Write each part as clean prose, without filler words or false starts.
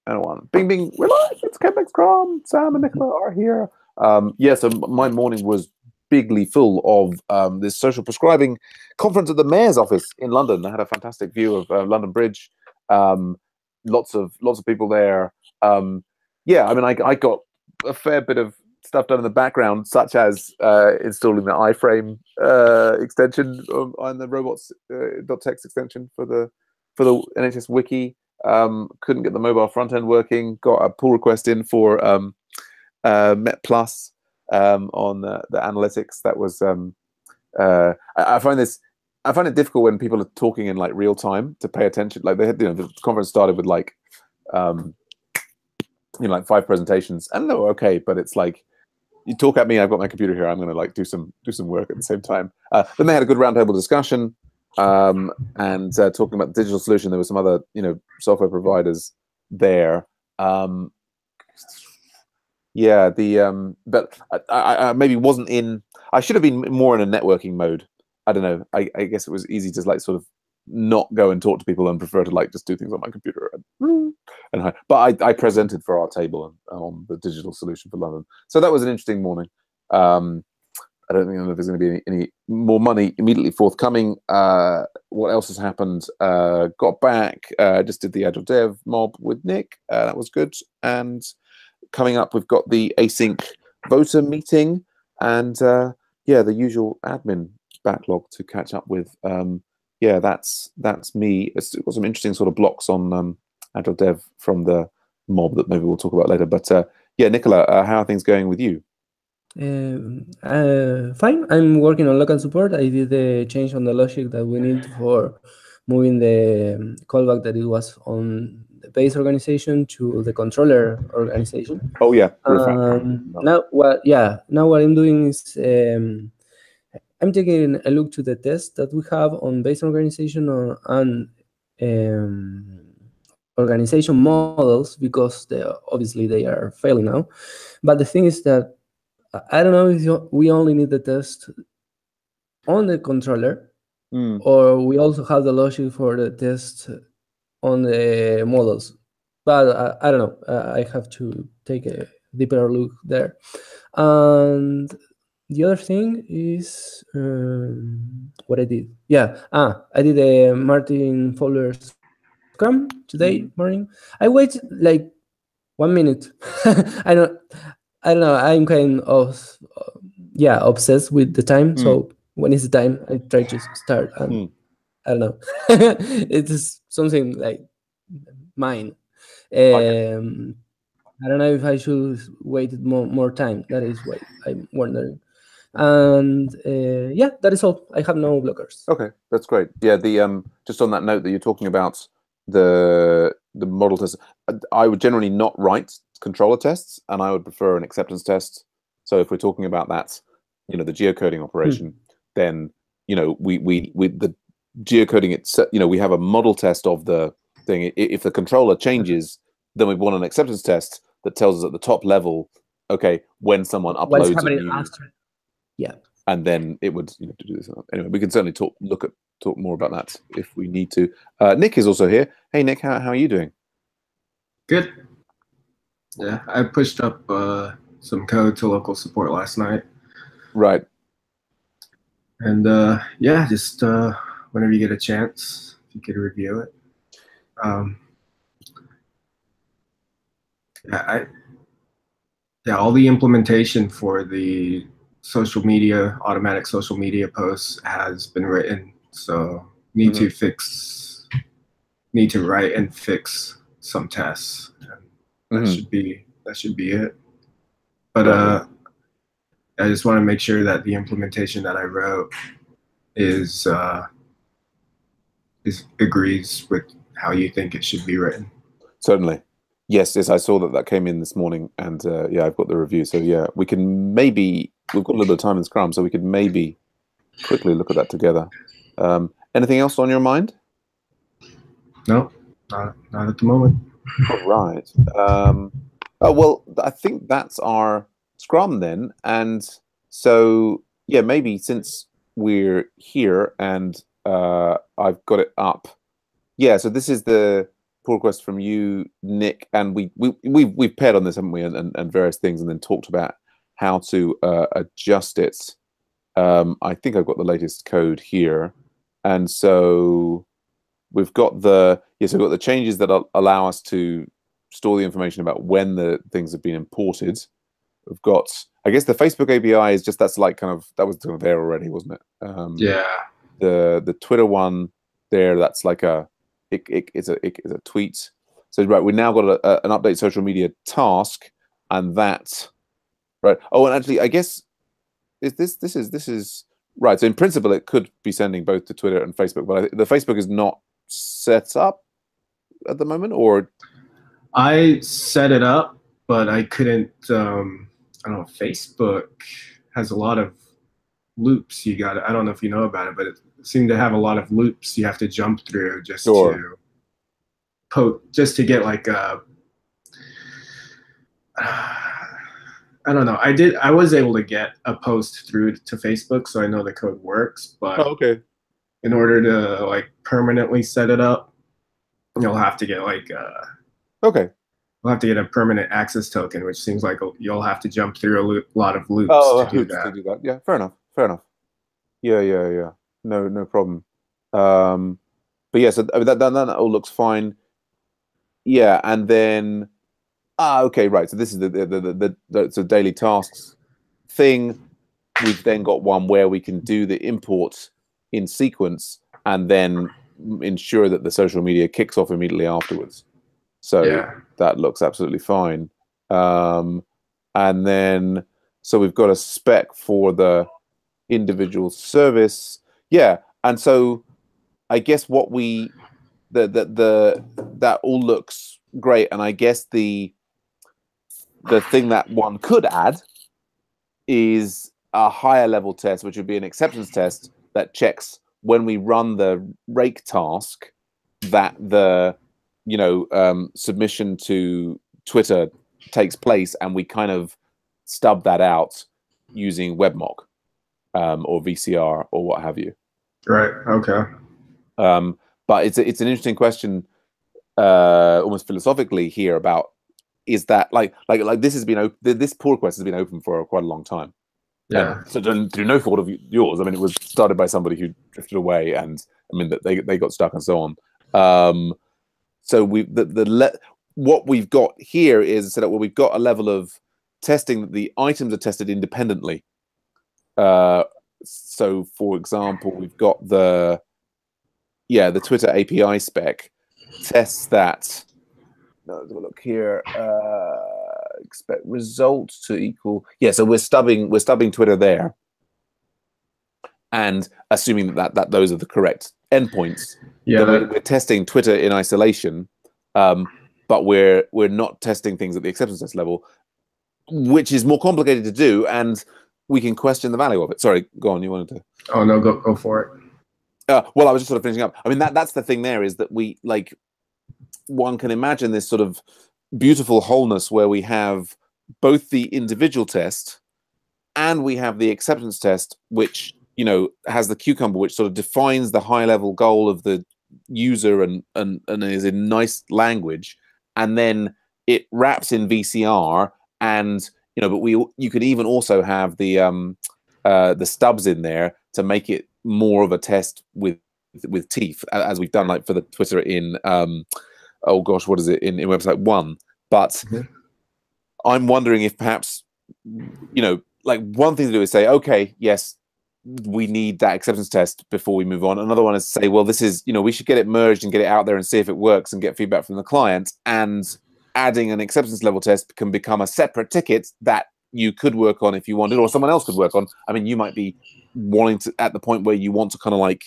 anyone. Bing, bing, we're live. It's Beck, Scrum. Sam and Nicola are here. Yeah, so my morning was bigly full of this social prescribing conference at the Mayor's office in London. I had a fantastic view of London Bridge. Lots of people there. Yeah, I mean, I got a fair bit of stuff done in the background, such as installing the iframe extension on the robots.txt extension for the NHS wiki. Couldn't get the mobile front end working. Got a pull request in for Met Plus on the analytics. That was I find it difficult when people are talking in like real time to pay attention. Like they had, the conference started with like like 5 presentations, and they were okay, but it's like you talk at me. I've got my computer here. I'm going to like do some work at the same time. Then they had a good roundtable discussion. And talking about the digital solution, there were some other, software providers there. Yeah, but I maybe wasn't in. I should have been more in a networking mode. I don't know. I guess it was easy to like sort of not go and talk to people and prefer to like just do things on my computer. But I presented for our table on the digital solution for London, so that was an interesting morning. I don't think there's going to be any more money immediately forthcoming. What else has happened? Got back, just did the Agile Dev mob with Nick. That was good. And coming up, we've got the async voter meeting and yeah, the usual admin backlog to catch up with. Yeah, that's me. It's got some interesting sort of blocks on Agile Dev from the mob that maybe we'll talk about later. But yeah, Nicola, how are things going with you? Fine. I'm working on local support. I did the change on the logic that we need for moving the callback that it was on the base organization to the controller organization. Oh yeah. Now what I'm doing is I'm taking a look to the tests that we have on base organization and organization models, because obviously they are failing now. But the thing is that I don't know if we only need the test on the controller, or we also have the logic for the test on the models. But I don't know. I have to take a deeper look there. And the other thing is what I did. Yeah, I did a Martin Fowler Scrum today morning. I waited like 1 minute. I don't know. I'm kind of obsessed with the time. So when it's the time, I try to start. And I don't know. It is something like mine. I don't know if I should wait more time. That is why I'm wondering. And yeah, that is all. I have no blockers. Okay, that's great. Yeah, the just on that note that you're talking about the model test, I would generally not write controller tests, and I would prefer an acceptance test. So if we're talking about that, the geocoding operation, then we the geocoding itself, we have a model test of the thing. If the controller changes, then we want an acceptance test that tells us at the top level, okay, when someone uploads a new, yeah, and then it would do this. Anyway, we can certainly talk more about that if we need to. Nick is also here. Hey Nick, how are you doing? Good. Yeah, I pushed up some code to local support last night. Right. And yeah, just whenever you get a chance, if you could review it. Yeah, all the implementation for the automatic social media posts has been written. So need to write and fix some tests. And that should be it. But I just want to make sure that the implementation that I wrote agrees with how you think it should be written. Certainly. Yes, I saw that came in this morning, and yeah, I've got the review. So yeah, we've got a little bit of time in Scrum, so we could maybe quickly look at that together. Anything else on your mind? No, not at the moment. All right. Oh well, I think that's our Scrum then, and so yeah, maybe since we're here and I've got it up. Yeah, so this is the pull request from you, Nick, and we've paired on this, haven't we, and various things, and then talked about how to adjust it. I think I've got the latest code here, and so we've got the we've got the changes that allow us to store the information about when the things have been imported. We've got, I guess, the Facebook API is just, that's like kind of, that was there already, wasn't it? Yeah. The Twitter one there, that's like it's a tweet. So right, we now got an update social media task, and that, right. Oh, and actually, I guess this is right. So in principle, it could be sending both to Twitter and Facebook, but the Facebook is not set up at the moment, or I set it up, but I couldn't. I don't know. Facebook has a lot of loops. You got. I don't know if you know about it, but it seemed to have a lot of loops you have to jump through just to get like a. I don't know. I was able to get a post through to Facebook, so I know the code works. But okay. In order to like permanently set it up, you'll have to get like okay. We'll have to get a permanent access token, which seems like you'll have to jump through a lot of loops to do that. Yeah, fair enough. Fair enough. Yeah. No problem. But yeah, so that all looks fine. Yeah, and then okay, right. So this is the daily tasks thing. We've then got one where we can do the import in sequence and then ensure that the social media kicks off immediately afterwards. So yeah, that looks absolutely fine. And then, so we've got a spec for the individual service. Yeah. And so I guess what that all looks great. And I guess the thing that one could add is a higher level test, which would be an acceptance test that checks when we run the rake task that the submission to Twitter takes place, and we kind of stub that out using webmock or VCR or what have you. Right. Okay. But it's an interesting question, almost philosophically here, about is that like this has been this pull request has been open for quite a long time. Yeah. So through no fault of yours. I mean, it was started by somebody who drifted away, and I mean that they got stuck and so on. So what we've got here is set up where we've got a level of testing that the items are tested independently. So for example, we've got the Twitter API spec tests that. Let's have a look here. Expect results to equal. Yeah, so we're stubbing Twitter there, and assuming that those are the correct endpoints. Yeah, we're testing Twitter in isolation, but we're not testing things at the acceptance test level, which is more complicated to do, and we can question the value of it. Sorry, go on. You wanted to? Oh no, go for it. Well, I was just sort of finishing up. I mean, that's the thing. There is that we like. One can imagine this sort of beautiful wholeness where we have both the individual test and we have the acceptance test, which has the cucumber, which sort of defines the high level goal of the user and is in nice language, and then it wraps in VCR, and but you could even also have the stubs in there to make it more of a test with teeth, as we've done like for the Twitter in oh gosh, what is it in website 1? But I'm wondering if perhaps, like one thing to do is say, okay, yes, we need that acceptance test before we move on. Another one is say, well, this is, we should get it merged and get it out there and see if it works and get feedback from the client. And adding an acceptance level test can become a separate ticket that you could work on if you wanted, or someone else could work on. I mean, you might be wanting to, at the point where you want to kind of like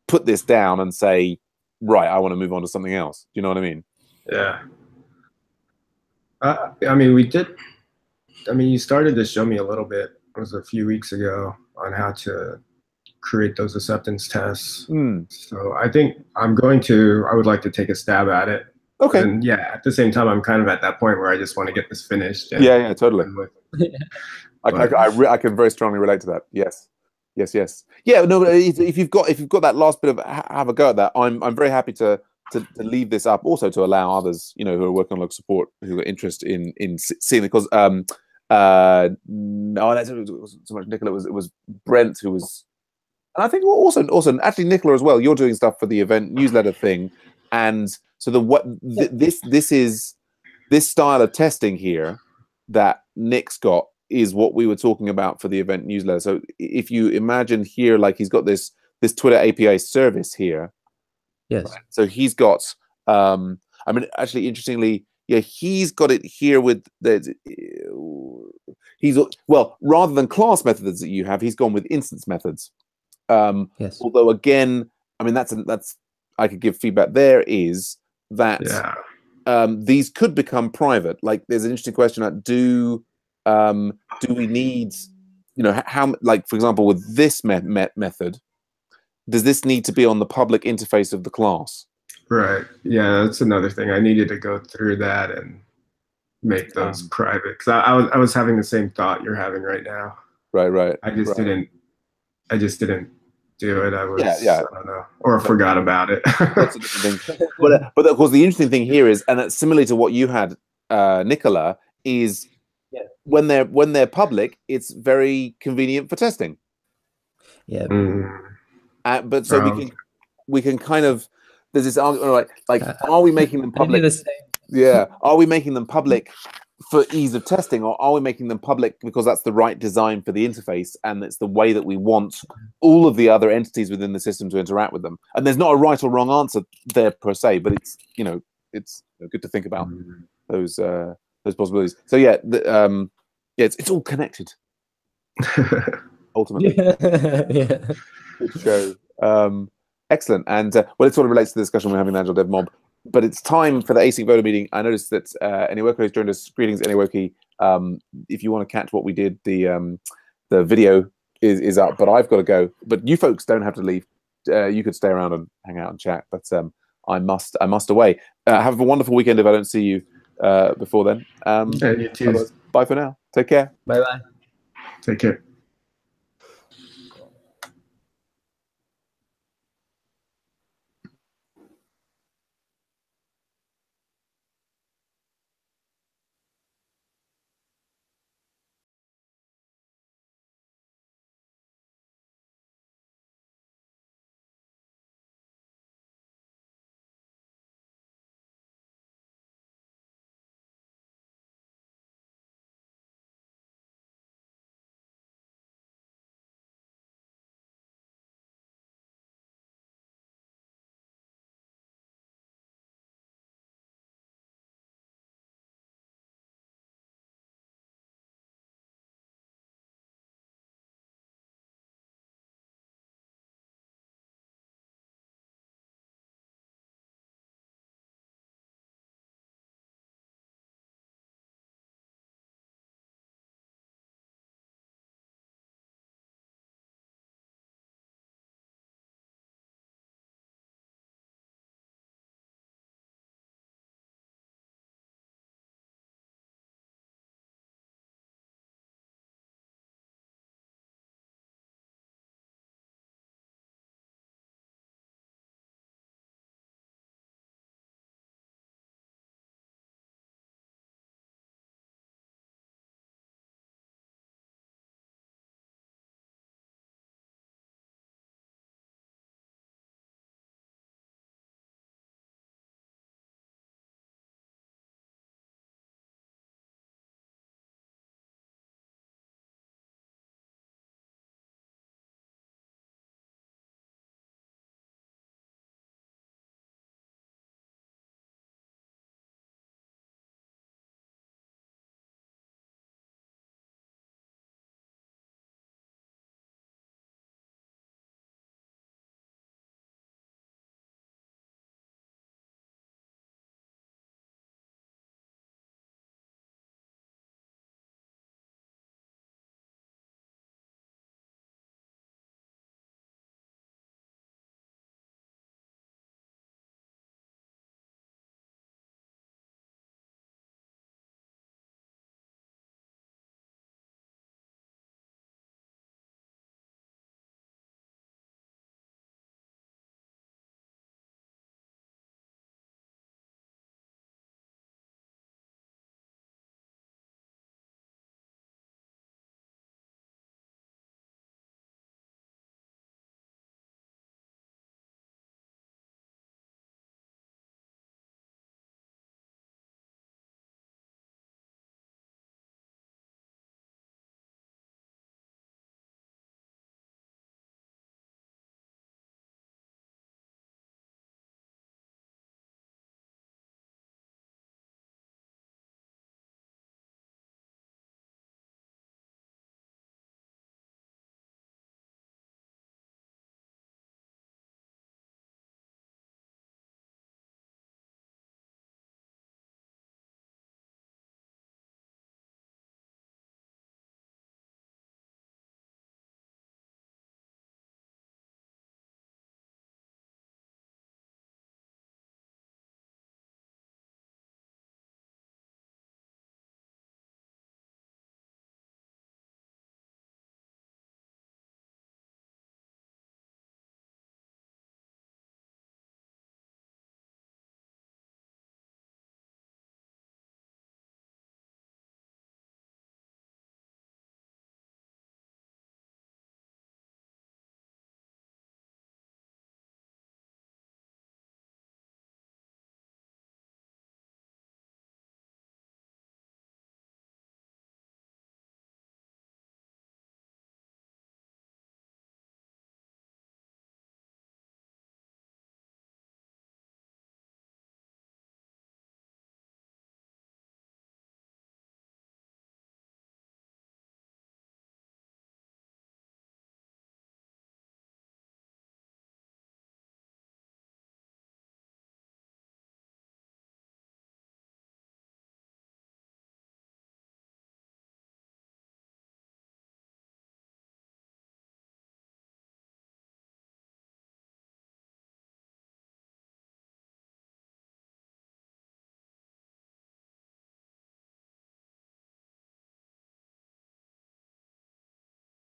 put this down and say, right, I want to move on to something else. Do you know what I mean? Yeah. I mean, you started to show me a little bit, it was a few weeks ago, on how to create those acceptance tests. So I think I would like to take a stab at it. Okay. And yeah, at the same time, I'm kind of at that point where I just want to get this finished. Yeah, totally. I can very strongly relate to that. Yes. Yeah, no, if you've got that last bit of have a go at that, I'm very happy to leave this up, also to allow others, you know, who are working on log support, who are interested in seeing it, because no, it wasn't so much Nicola. It was Brent who was, and I think also actually Nicola as well. You're doing stuff for the event newsletter thing, and so this style of testing here that Nick's got is what we were talking about for the event newsletter. So if you imagine here, like he's got this Twitter API service here. Yes. Right? So he's got, I mean, actually, interestingly, yeah, he's got it here with well, rather than class methods that you have, he's gone with instance methods. Yes. Although again, I mean, that's I could give feedback there is that these could become private. Like, there's an interesting question that do we need, you know, how, like, for example, with this method, does this need to be on the public interface of the class? Right. Yeah, that's another thing. I needed to go through that and make those private, because I was having the same thought you're having right now. Right. I just didn't do it. I was, yeah. I don't know, or forgot about it. That's a different thing. But of course, the interesting thing here is, and it's similarly to what you had, Nicola, is when they're public, it's very convenient for testing. Yeah. But so we can kind of, there's this argument, like are we making them public? Yeah, are we making them public for ease of testing, or are we making them public because that's the right design for the interface and it's the way that we want all of the other entities within the system to interact with them? And there's not a right or wrong answer there per se, but it's, you know, it's good to think about those possibilities. So yeah, it's all connected. Ultimately, yeah. good show. Excellent. And well, it sort of relates to the discussion we're having in Agile Dev Mob. But it's time for the async voter meeting. I noticed that Eniwoki has joined us. Greetings, Eniwoki. If you want to catch what we did, the video is up, but I've got to go. But you folks don't have to leave. You could stay around and hang out and chat. But I must away. Have a wonderful weekend if I don't see you before then. Yeah, you too. Bye for now. Take care. Bye-bye. Take care.